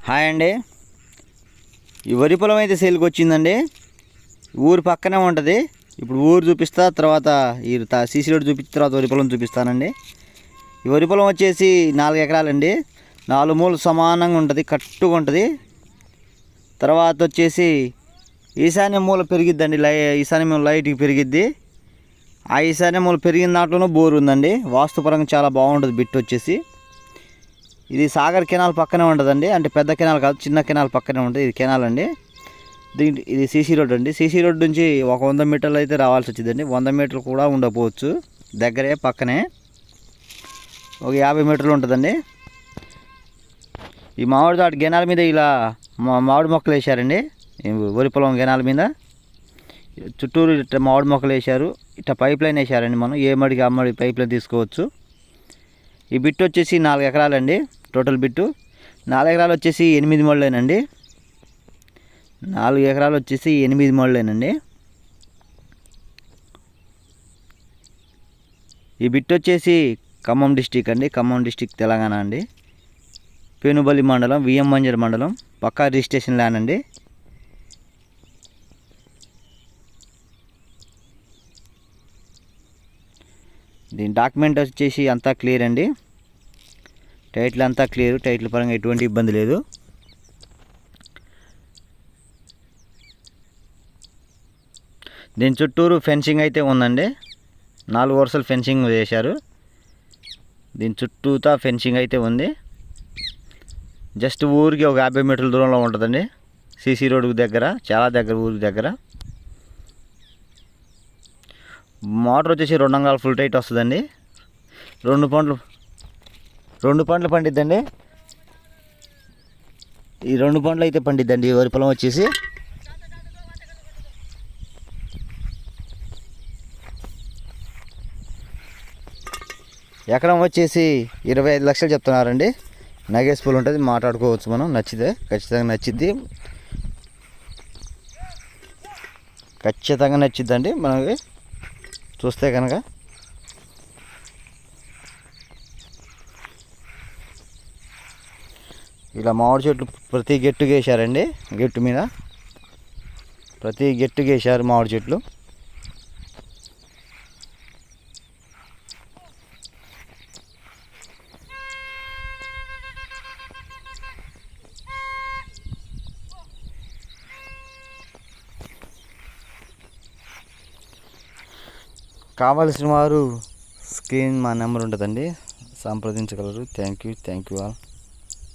Hi అండి. ఈ వరి పొలం అయితే సేల్కి వచ్చిందండి. ఊరు పక్కనే ఉంటుంది. ఇప్పుడు ఊరు చూపిస్తా, తర్వాత ఈ సీసీ రోడ్ చూపించిన తర్వాత వరి పొలం చూపిస్తానండి. ఈ వరి పొలం వచ్చేసి 4 ఎకరాలండి. 4 మూలు సమానంగా ఉంటుంది, కట్టుగా ఉంటుంది. తర్వాత వచ్చేసి ఈశాన్య మూల పెరిగిద్దండి. ఈశాన్య మూల లైట్కి పెరిగిద్ది. ఆ ఈశాన్య మూల పెరిగిన దాంట్లోనూ బోరు ఉందండి. వాస్తుపరంగా చాలా బాగుంటుంది. బిట్ వచ్చేసి ఇది సాగర్ కెనాల్ పక్కనే ఉంటుందండి. అంటే పెద్ద కెనాల్ కాదు, చిన్న కెనాల్ పక్కనే ఉంటుంది. ఇది కెనాల్ అండి. ఇది సీసీ రోడ్ అండి. సీసీ రోడ్ నుంచి ఒక 100 మీటర్లు అయితే రావాల్సి వచ్చిందండి. 100 మీటర్లు కూడా ఉండకపోవచ్చు, దగ్గరే పక్కనే ఒక 50 మీటర్లు ఉంటుందండి. ఈ మామిడి తోట గెనాల మీద ఇలా మామిడి మొక్కలు వేశారండి. వరి పొలం గెనాల మీద చుట్టూరు ఇట్లా మామిడి మొక్కలు వేశారు. ఇట్లా పైప్ లైన్ వేశారండి. మనం ఏ మడికి అమ్మడి పైప్ లైన్ తీసుకోవచ్చు. ఈ బిట్ వచ్చేసి 4 ఎకరాలండి. టోటల్ బిట్టు 4 ఎకరాలు వచ్చేసి 8 మళ్ళేనండి. 4 ఎకరాలు వచ్చేసి 8 మళ్ళేనండి. ఈ బిట్ వచ్చేసి ఖమ్మం డిస్టిక్ అండి. ఖమ్మం డిస్టిక్ తెలంగాణ అండి. పేనుబల్లి మండలం, విఎం మంజర్ మండలం. పక్కా రిజిస్ట్రేషన్ ల్యాండ్ అండి. దీని డాక్యుమెంట్ వచ్చేసి అంతా క్లియర్ అండి. టైటిల్ అంతా క్లియర్. టైటిల్ పరంగా ఎటువంటి ఇబ్బంది లేదు. దీని చుట్టూరు ఫెన్సింగ్ అయితే ఉందండి. 4 వరుసలు ఫెన్సింగ్ వేశారు. దీని చుట్టూతా ఫెన్సింగ్ అయితే ఉంది. జస్ట్ ఊరికి ఒక 50 మీటర్ల దూరంలో ఉంటుందండి. సీసీ రోడ్డు దగ్గర, చాలా దగ్గర, ఊరికి దగ్గర. మోటార్ వచ్చేసి 2 అంగాలు ఫుల్ టైట్ వస్తుందండి. 2 పంటలు పండిద్దండి. ఈ 2 పంటలు అయితే పండిద్దండి. వరి పొలం వచ్చేసి ఎకరం వచ్చేసి 25 లక్షలు చెప్తున్నారండి. నగేస్పూల్ ఉంటుంది, మాట్లాడుకోవచ్చు మనం. నచ్చితే ఖచ్చితంగా నచ్చిద్ది. ఖచ్చితంగా నచ్చిద్దండి మనకి చూస్తే కనుక. ఇలా మామిడి చెట్లు ప్రతి గెట్టుకు వేసారండి. గెట్టు మీద ప్రతి గెట్టుకు వేసారు మామిడి చెట్లు. కావలసిన వారు స్క్రీన్ మా నెంబర్ ఉంటుందండి, సంప్రదించగలరు. Thank you all.